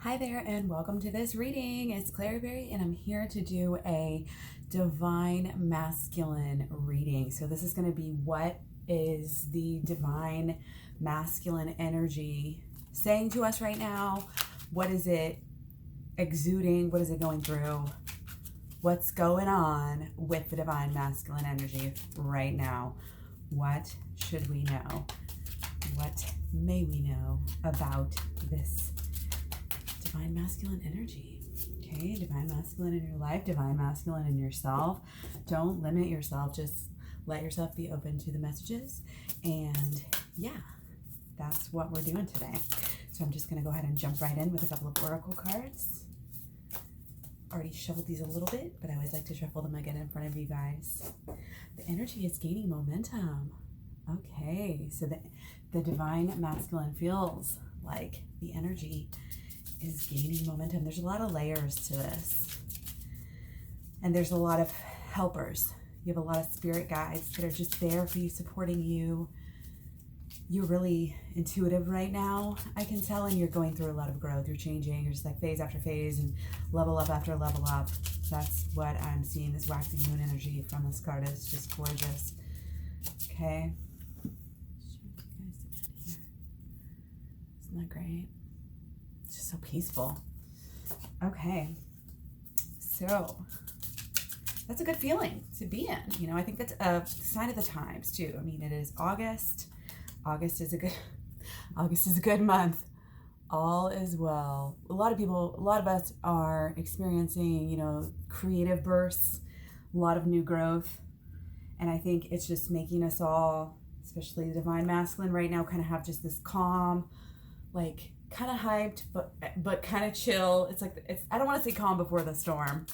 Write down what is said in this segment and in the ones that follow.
Hi there, and welcome to this reading. It's Claire Berry, and I'm here to do a divine masculine reading. So, this is going to be what is the divine masculine energy saying to us right now? What is it exuding? What is it going through? What's going on with the divine masculine energy right now? What should we know? What may we know about this divine masculine energy? Okay, divine masculine in your life, divine masculine in yourself. Don't limit yourself, just let yourself be open to the messages. And yeah, that's what we're doing today. So I'm just going to go ahead and jump right in with a couple of oracle cards. Already shuffled these a little bit, but I always like to shuffle them again in front of you guys. The energy is gaining momentum. Okay, so the divine masculine feels like the energy is gaining momentum. There's a lot of layers to this. And there's a lot of helpers. You have a lot of spirit guides that are just there for you, supporting you. You're really intuitive right now, I can tell, and you're going through a lot of growth. You're changing. You're just like phase after phase and level up after level up. That's what I'm seeing. This waxing moon energy from this card is just gorgeous. Okay. Isn't that great? It's just so peaceful. Okay. So that's a good feeling to be in. You know, I think that's a sign of the times too. I mean, it is August. August is a good month. All is well. A lot of us are experiencing, creative bursts, a lot of new growth. And I think it's just making us all, especially the divine masculine right now, kind of have just this calm, like kind of hyped, but kind of chill. I don't want to say calm before the storm.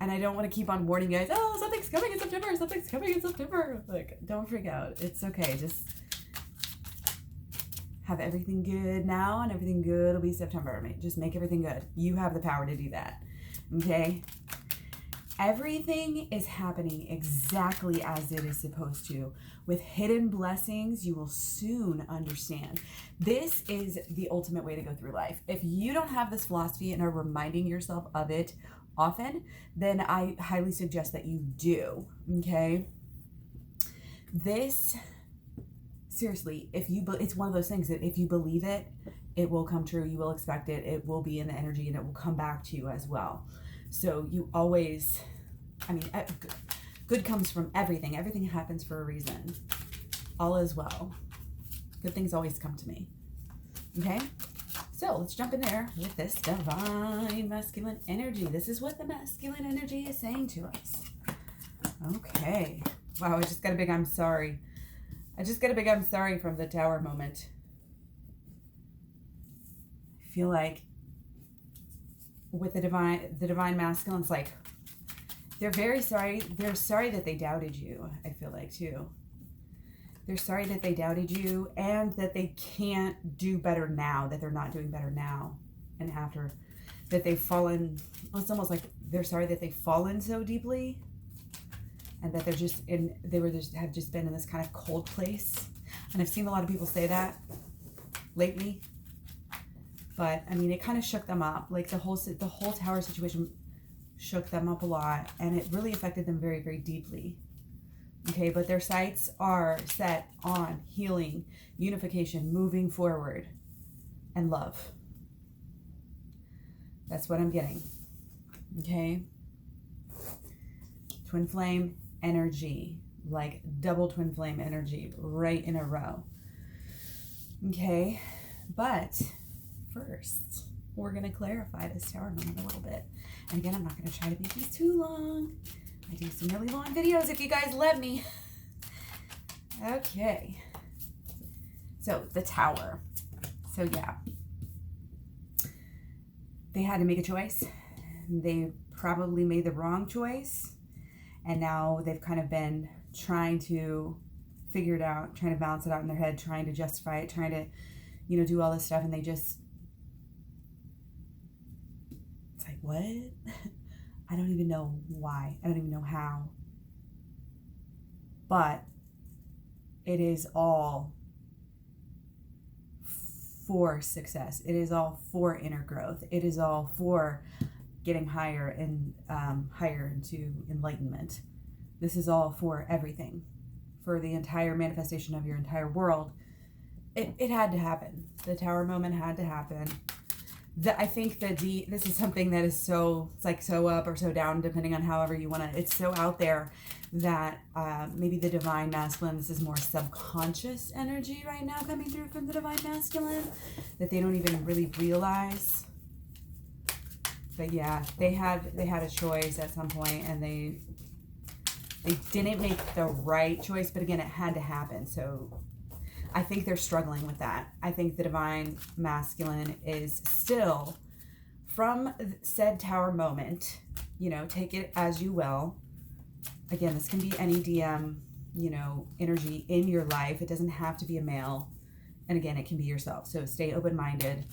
And I don't want to keep on warning you guys, oh, something's coming in September. Like, don't freak out. It's okay. Just have everything good now, and everything good will be September. Just make everything good. You have the power to do that. Okay? Everything is happening exactly as it is supposed to. With hidden blessings, you will soon understand. This is the ultimate way to go through life. If you don't have this philosophy and are reminding yourself of it often, then I highly suggest that you do. Okay? Seriously, it's one of those things that if you believe it, it will come true. You will expect it. It will be in the energy, and it will come back to you as well. So you always, good comes from everything. Everything happens for a reason. All is well. Good things always come to me. Okay? So let's jump in there with this divine masculine energy. This is what the masculine energy is saying to us. Okay. Wow, I just got a big I'm sorry. From the tower moment. I feel like with the divine masculine, it's like they're very sorry. They're sorry that they doubted you, I feel like, too. They're sorry that they doubted you and that they can't do better now, that they're not doing better now and after, that they've fallen. It's almost like they're sorry that they've fallen so deeply, and that have just been in this kind of cold place. And I've seen a lot of people say that lately. But it kind of shook them up. Like the whole tower situation shook them up a lot, and it really affected them very, very deeply. Okay, but their sights are set on healing, unification, moving forward, and love. That's what I'm getting. Okay? Twin flame energy, like double twin flame energy right in a row. Okay, but first, we're going to clarify this tower moment a little bit. And again, I'm not going to try to make these too long. I do some really long videos if you guys let me. Okay. So, the tower. So, yeah. They had to make a choice. They probably made the wrong choice. And now they've kind of been trying to figure it out, trying to balance it out in their head, trying to justify it, trying to, do all this stuff. And they just, it's like, what? I don't even know why. I don't even know how. But it is all for success. It is all for inner growth. It is all for getting higher and higher into enlightenment. This is all for everything, for the entire manifestation of your entire world. It had to happen. The tower moment had to happen. I think that this is something that is so, it's like so up or so down, depending on however you want to, it's so out there that maybe the divine masculine, this is more subconscious energy right now coming through from the divine masculine that they don't even really realize. But yeah, they had a choice at some point, and they didn't make the right choice, but again, it had to happen. So I think they're struggling with that. I think the divine masculine is still, from said tower moment, you know, take it as you will. Again, this can be any DM, you know, energy in your life. It doesn't have to be a male. And again, it can be yourself. So stay open-minded.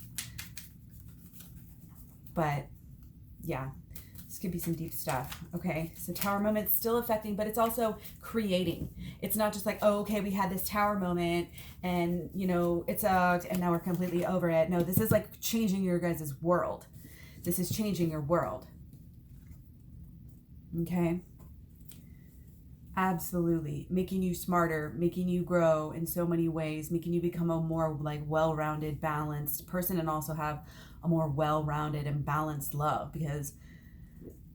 But yeah, this could be some deep stuff. Okay, so tower moment's still affecting, but it's also creating. It's not just like, oh, okay, we had this tower moment and, you know, it sucked and now we're completely over it. No, this is like changing your guys' world. This is changing your world. Okay? Absolutely. Making you smarter, making you grow in so many ways, making you become a more like well-rounded, balanced person, and also have a more well-rounded and balanced love, because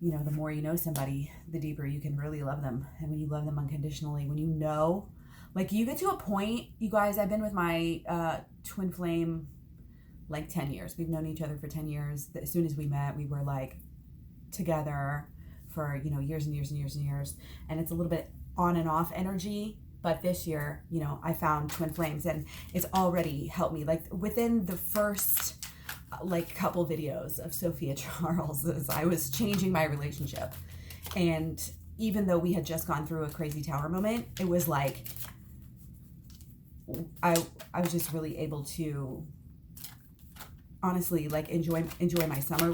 you know, the more you know somebody, the deeper you can really love them. And when you love them unconditionally, when you know, like you get to a point, you guys, I've been with my twin flame like 10 years. We've known each other for 10 years. As soon as we met, we were like together for, you know, years and years and years and years. And it's a little bit on and off energy. But this year, you know, I found twin flames, and it's already helped me. Like within the first like couple videos of Sophia Charles, as I was changing my relationship. And even though we had just gone through a crazy tower moment, it was like I was just really able to honestly like enjoy my summer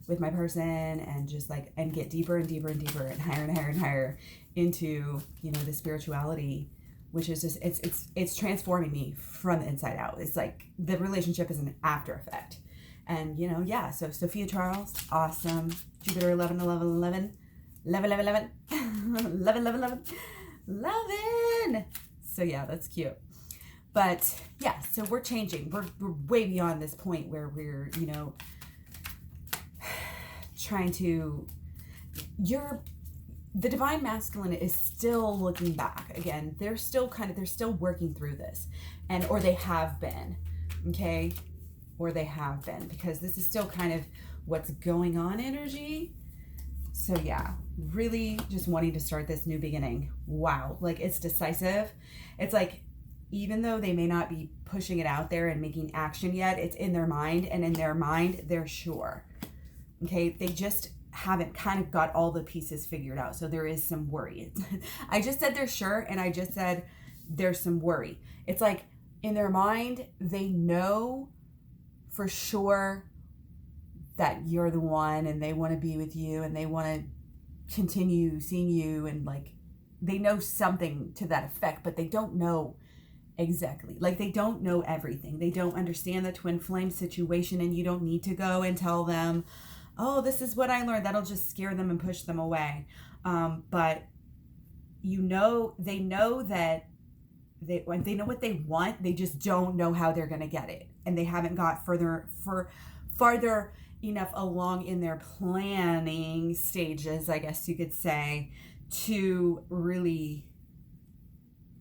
with my person, and just like and get deeper and deeper and deeper and higher and higher and higher into, you know, the spirituality, which is just it's transforming me from the inside out. It's like the relationship is an after effect. And, you know, yeah, so Sophia Charles, awesome. Jupiter 11, 11, 11, 11, 11, 11, 11, 11, 11. So, yeah, that's cute. But, yeah, so we're changing. We're way beyond this point where we're, you know, trying to, the divine masculine is still looking back. Again, they're still working through this. Or they have been, okay? Or they have been, because this is still kind of what's going on energy. So yeah, really just wanting to start this new beginning. Wow, like it's decisive. It's like, even though they may not be pushing it out there and making action yet, it's in their mind, and in their mind, they're sure. Okay, they just haven't kind of got all the pieces figured out. So there is some worry. I just said they're sure, and I just said there's some worry. It's like in their mind, they know for sure that you're the one, and they want to be with you, and they want to continue seeing you, and like they know something to that effect, but they don't know exactly. Like they don't know everything. They don't understand the twin flame situation, and you don't need to go and tell them, oh, this is what I learned. That'll just scare them and push them away. But you know, they know that they know what they want. They just don't know how they're going to get it. And they haven't got farther enough along in their planning stages, I guess you could say, to really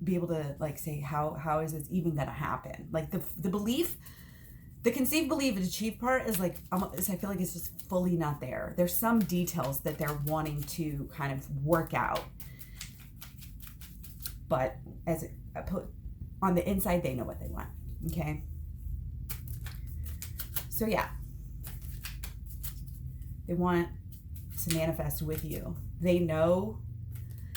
be able to like say, how is this even going to happen? Like the belief, the conceived belief and achieved part is like, I feel like it's just fully not there. There's some details that they're wanting to kind of work out. But as I put on the inside, they know what they want. Okay. So yeah, they want to manifest with you. They know,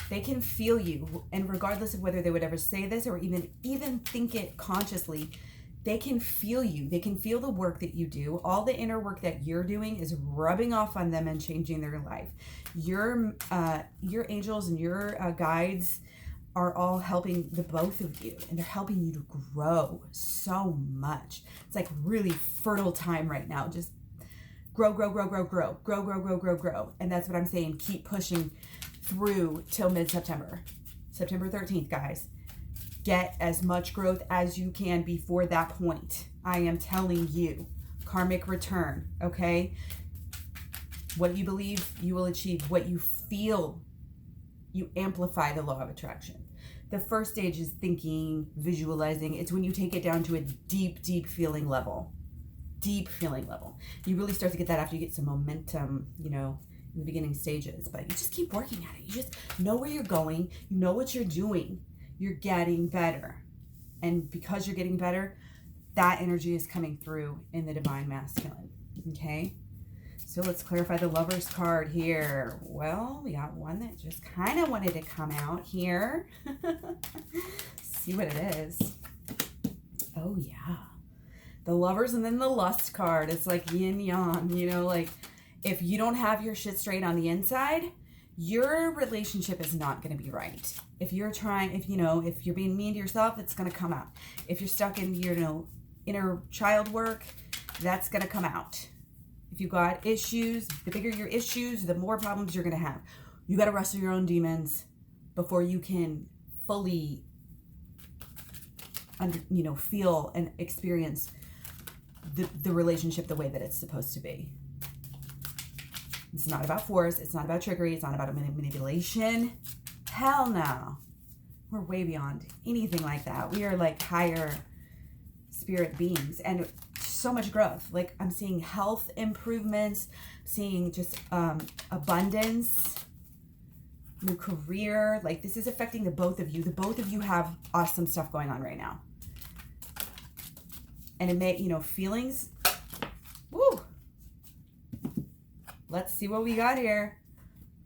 they can feel you, and regardless of whether they would ever say this or even think it consciously, they can feel you. They can feel the work that you do. All the inner work that you're doing is rubbing off on them and changing their life. Your angels and your guides are all helping the both of you, and they're helping you to grow so much. It's like really fertile time right now. Just grow, grow, grow, grow, grow, grow, grow, grow, grow, grow. And that's what I'm saying. Keep pushing through till mid-September. September 13th, guys. Get as much growth as you can before that point. I am telling you. Karmic return, okay? What you believe, you will achieve. What you feel, you amplify the law of attraction. The first stage is thinking, visualizing. It's when you take it down to a deep, deep feeling level. Deep feeling level. You really start to get that after you get some momentum, you know, in the beginning stages. But you just keep working at it. You just know where you're going. You know what you're doing. You're getting better. And because you're getting better, that energy is coming through in the Divine Masculine. Okay? So let's clarify the Lover's card here. Well, we got one that just kind of wanted to come out here. See what it is. Oh, yeah. The Lovers and then the Lust card. It's like yin yang, you know, like if you don't have your shit straight on the inside, your relationship is not going to be right. If you're trying, if you're being mean to yourself, it's going to come out. If you're stuck in, inner child work, that's going to come out. If you've got issues, the bigger your issues, the more problems you're going to have. You got to wrestle your own demons before you can fully, feel and experience the relationship the way that it's supposed to be. It's not about force. It's not about trickery. It's not about manipulation. Hell no. We're way beyond anything like that. We are like higher spirit beings and so much growth. Like I'm seeing health improvements, seeing just abundance, new career. Like this is affecting the both of you. The both of you have awesome stuff going on right now. And it may, feelings. Woo. Let's see what we got here.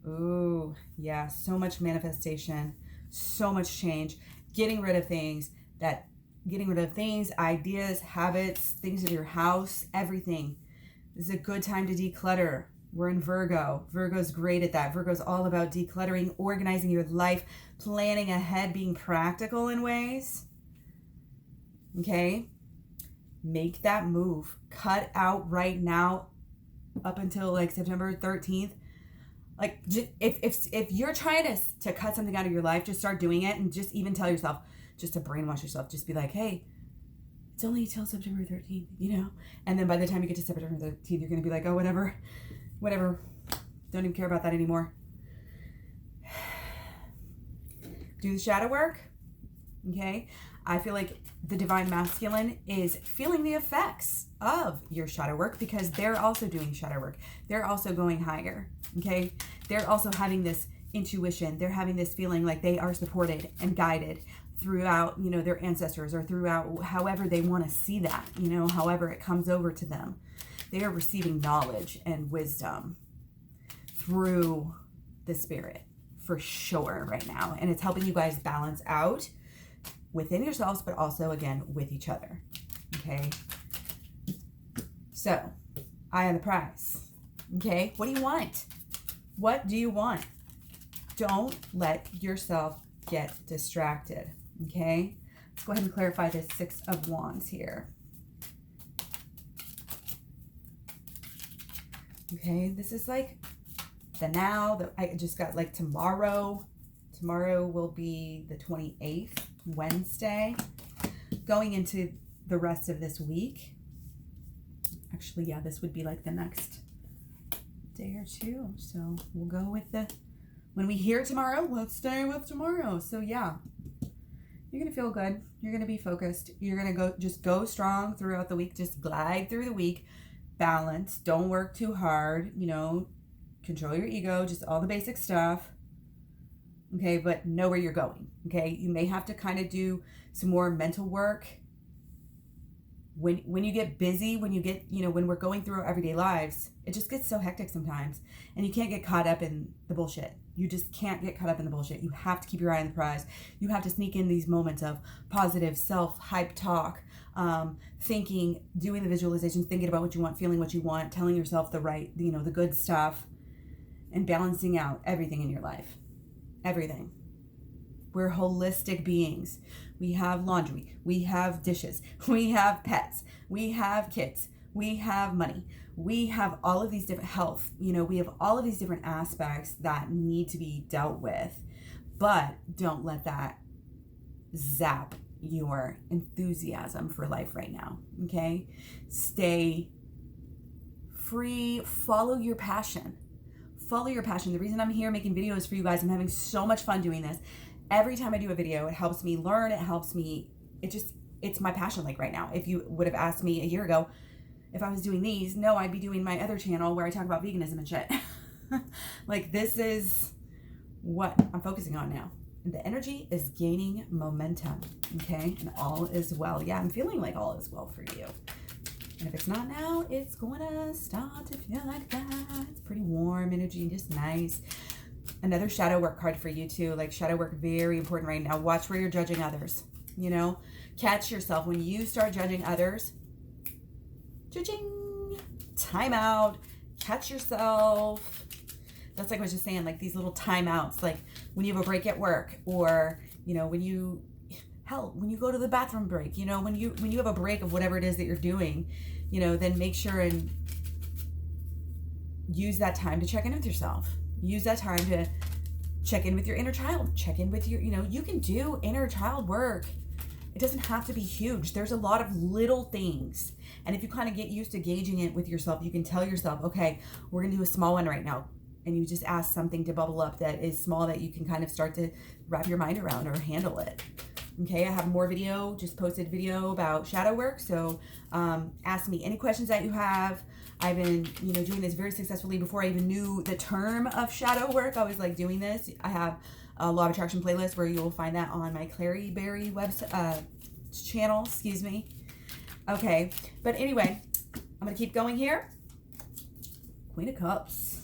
Ooh, yeah, so much manifestation, so much change, getting rid of things, ideas, habits, things in your house, everything. This is a good time to declutter. We're in Virgo. Virgo's great at that. Virgo's all about decluttering, organizing your life, planning ahead, being practical in ways. Okay? Make that move. Cut out right now up until like September 13th. Like if you're trying to cut something out of your life, just start doing it and just even tell yourself, just to brainwash yourself, just be like, hey, it's only till September 13th, And then by the time you get to September 13th, you're going to be like, oh, whatever. Don't even care about that anymore. Do the shadow work. Okay. I feel like the Divine Masculine is feeling the effects of your shadow work because they're also doing shadow work. They're also going higher. Okay. They're also having this intuition. They're having this feeling like they are supported and guided throughout, their ancestors or throughout however they want to see that, however it comes over to them. They are receiving knowledge and wisdom through the spirit for sure right now. And it's helping you guys balance out within yourselves, but also, again, with each other. Okay? So, eye on the prize. Okay? What do you want? What do you want? Don't let yourself get distracted. Okay? Let's go ahead and clarify this Six of Wands here. Okay? This is like the now. I just got like tomorrow. Tomorrow will be the 28th. Wednesday, going into the rest of this week. Actually, yeah, this would be like the next day or two. So we'll go with when we hear tomorrow, let's stay with tomorrow. So yeah, you're going to feel good. You're going to be focused. You're going to go strong throughout the week. Just glide through the week. Balance. Don't work too hard. Control your ego. Just all the basic stuff. Okay, but know where you're going. Okay, you may have to kind of do some more mental work. When you get busy, when we're going through our everyday lives, it just gets so hectic sometimes. And you can't get caught up in the bullshit. You just can't get caught up in the bullshit. You have to keep your eye on the prize. You have to sneak in these moments of positive self-hype talk, thinking, doing the visualizations, thinking about what you want, feeling what you want, telling yourself the right, the good stuff, and balancing out everything in your life. Everything. We're holistic beings. We have laundry, we have dishes, we have pets, we have kids, we have money, we have all of these different health, we have all of these different aspects that need to be dealt with. But don't let that zap your enthusiasm for life right now, okay? Stay free, follow your passion. Follow your passion. The reason I'm here making videos for you guys, I'm having so much fun doing this. Every time I do a video, it helps me learn, it's my passion. Like right now, if you would have asked me a year ago if I was doing these, no, I'd be doing my other channel where I talk about veganism and shit. Like this is what I'm focusing on now. The energy is gaining momentum, okay? And all is well. Yeah, I'm feeling like all is well for you. And if it's not now, it's going to start to feel like that. It's pretty warm energy and just nice. Another shadow work card for you too. Like shadow work, very important right now. Watch where you're judging others, Catch yourself when you start judging others. Judging. Time out. Catch yourself. That's like I was just saying, like these little timeouts, like when you have a break at work, or when you go to the bathroom break, when you have a break of whatever it is that you're doing, then make sure and use that time to check in with yourself. Use that time to check in with your inner child. Check in with your, you can do inner child work. It doesn't have to be huge. There's a lot of little things. And if you kind of get used to gauging it with yourself, you can tell yourself, okay, we're going to do a small one right now. And you just ask something to bubble up that is small that you can kind of start to wrap your mind around or handle it. Okay, I have more video, just posted video about shadow work. So ask me any questions that you have. I've been, doing this very successfully before I even knew the term of shadow work. I was like doing this. I have a Law of Attraction playlist where you'll find that on my Clary Berry website, channel, excuse me. Okay, but anyway, I'm going to keep going here. Queen of Cups.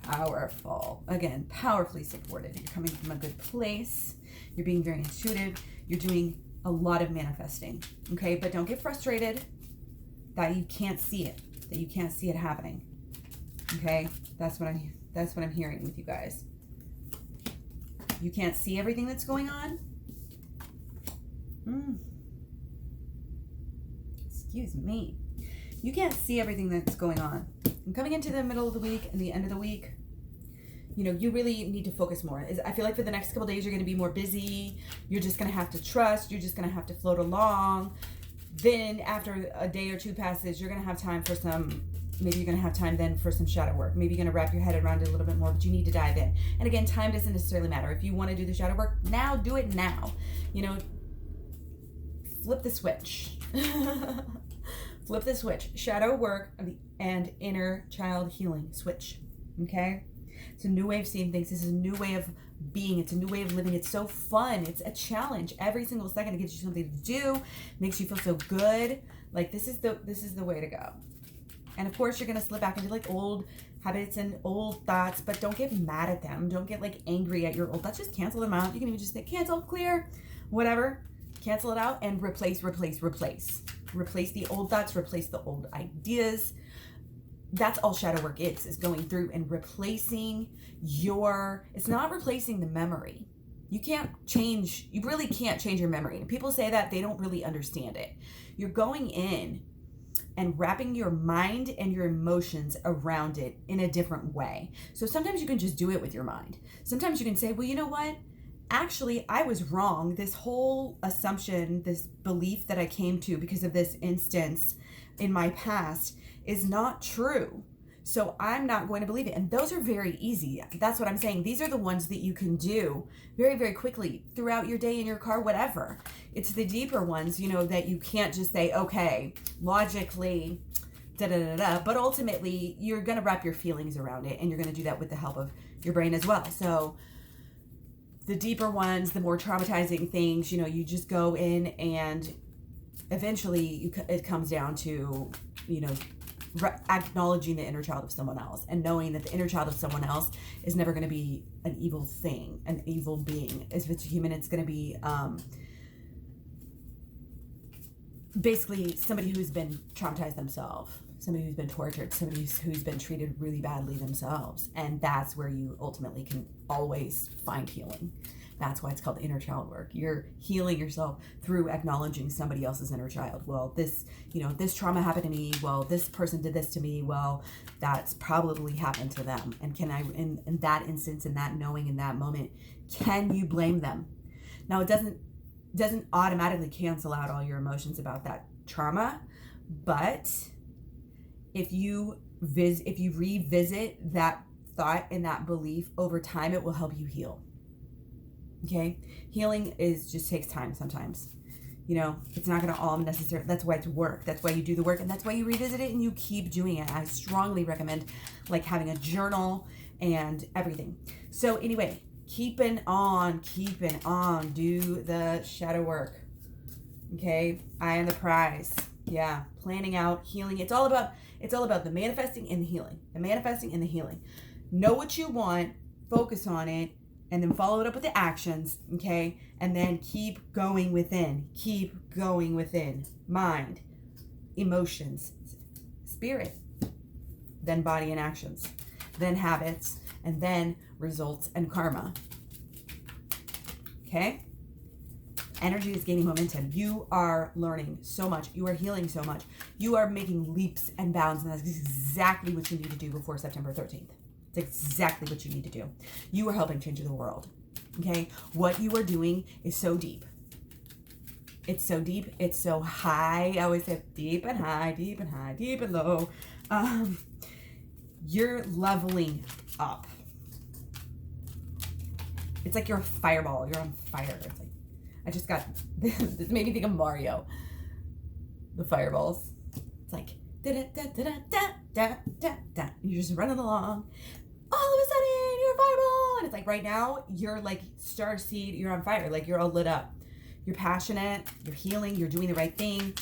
Powerful. Again, powerfully supported. You're coming from a good place. You're being very intuitive. You're doing a lot of manifesting. Okay, but don't get frustrated that you can't see it. That you can't see it happening. Okay, that's what I'm hearing with you guys. You can't see everything that's going on. Excuse me. You can't see everything that's going on. I'm coming into the middle of the week and the end of the week. You really need to focus more. I feel like for the next couple days, you're going to be more busy. You're just going to have to trust. You're just going to have to float along. Then after a day or two passes, you're going to have time for maybe you're going to have time then for some shadow work. Maybe you're going to wrap your head around it a little bit more, but you need to dive in. And again, time doesn't necessarily matter. If you want to do the shadow work now, do it now. Flip the switch. Flip the switch. Shadow work and inner child healing switch. Okay? It's a new way of seeing things. This is a new way of being. It's a new way of living. It's so fun. It's a challenge. Every single second it gives you something to do, makes you feel so good. Like this is the way to go. And of course you're gonna slip back into like old habits and old thoughts, but don't get mad at them. Don't get like angry at your old thoughts. Just cancel them out. You can even just say cancel, clear, whatever. Cancel it out and replace. Replace the old thoughts, replace the old ideas. That's all shadow work is going through and replacing it's not replacing the memory. You really can't change your memory. And people say that, they don't really understand it. You're going in and wrapping your mind and your emotions around it in a different way. So sometimes you can just do it with your mind. Sometimes you can say, well, you know what? Actually, I was wrong. This whole assumption, this belief that I came to because of this instance in my past is not true. So I'm not going to believe it. And those are very easy. That's what I'm saying. These are the ones that you can do very, very quickly throughout your day, in your car, whatever. It's the deeper ones, that you can't just say, okay, logically, but ultimately you're going to wrap your feelings around it, and you're going to do that with the help of your brain as well. So the deeper ones, the more traumatizing things, you just go in, and eventually it comes down to, acknowledging the inner child of someone else, and knowing that the inner child of someone else is never going to be an evil thing, an evil being. If it's a human, it's going to be basically somebody who's been traumatized themselves. somebody who's been tortured, somebody who's been treated really badly themselves. And that's where you ultimately can always find healing. That's why it's called inner child work. You're healing yourself through acknowledging somebody else's inner child. Well, this trauma happened to me. Well, this person did this to me. Well, that's probably happened to them. And can I, in that instance, in that knowing, in that moment, can you blame them? Now, it doesn't automatically cancel out all your emotions about that trauma, but if you revisit that thought and that belief over time, it will help you heal. Okay? Healing just takes time sometimes. It's not going to all necessarily, that's why it's work. That's why you do the work, and that's why you revisit it and you keep doing it. I strongly recommend like having a journal and everything. So anyway, keeping on, do the shadow work. Okay? Eye on the prize. Yeah, planning out, healing. It's all about the manifesting and the healing. The manifesting and the healing. Know what you want, focus on it, and then follow it up with the actions, okay? And then keep going within. Keep going within. Mind, emotions, spirit, then body and actions, then habits, and then results and karma. Okay? Energy is gaining momentum. You are learning so much. You are healing so much. You are making leaps and bounds, and that's exactly what you need to do before September 13th. It's exactly what you need to do. You are helping change the world. Okay? What you are doing is so deep. It's so deep. It's so high. I always say deep and high, deep and high, deep and low. You're leveling up. It's like you're a fireball. You're on fire. It's like, I just got, this made me think of Mario. The fireballs. It's like, da-da-da-da-da-da-da-da. You're just running along. All of a sudden, you're a fireball. And it's like right now, you're like starseed. You're on fire. Like you're all lit up. You're passionate. You're healing. You're doing the right thing.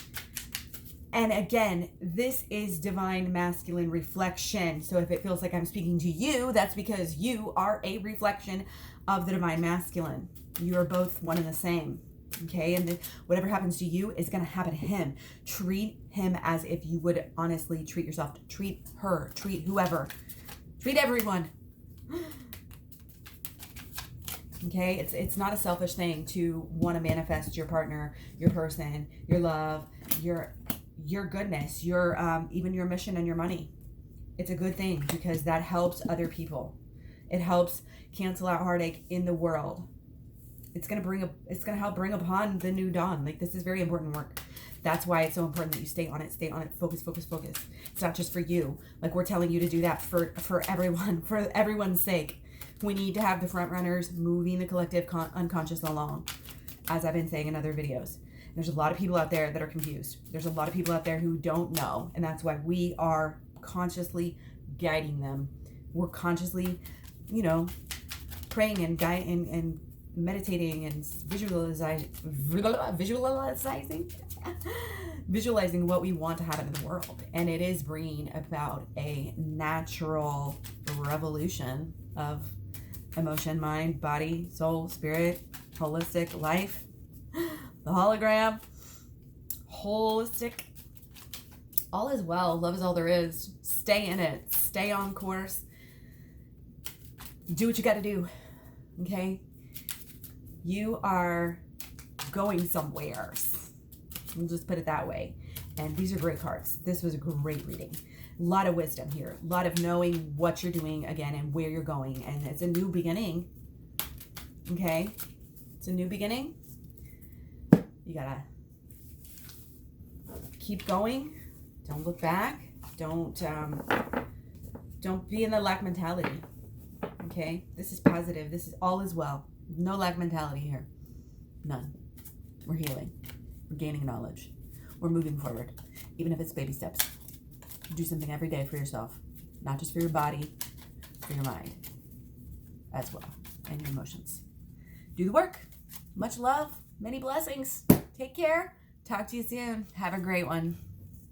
And again, this is divine masculine reflection. So if it feels like I'm speaking to you, that's because you are a reflection of the divine masculine. You are both one and the same. Okay? And whatever happens to you is going to happen to him. Treat him as if you would honestly treat yourself. Treat her. Treat whoever. Treat everyone. Okay? It's not a selfish thing to want to manifest your partner, your person, your love, your goodness, your even your mission and your money. It's a good thing because that helps other people. It helps cancel out heartache in the world. It's gonna help bring upon the new dawn. Like, this is very important work. That's why it's so important that you stay on it, focus. It's not just for you. Like, we're telling you to do that for everyone, for everyone's sake. We need to have the front runners moving the collective unconscious along, as I've been saying in other videos. There's a lot of people out there that are confused. There's a lot of people out there who don't know, and that's why we are consciously guiding them. We're consciously, praying and guiding and meditating and visualizing what we want to happen in the world. And it is bringing about a natural revolution of emotion, mind, body, soul, spirit, holistic life, the hologram, holistic. All is well. Love is all there is. Stay in it. Stay on course. Do what you got to do. Okay? You are going somewhere. We'll just put it that way. And these are great cards. This was a great reading. A lot of wisdom here. A lot of knowing what you're doing again and where you're going. And it's a new beginning. Okay? It's a new beginning. You gotta keep going. Don't look back. Don't be in the lack mentality. Okay? This is positive. This is all is well. No lack mentality here. None. We're healing. We're gaining knowledge. We're moving forward. Even if it's baby steps. Do something every day for yourself. Not just for your body, for your mind as well. And your emotions. Do the work. Much love. Many blessings. Take care. Talk to you soon. Have a great one.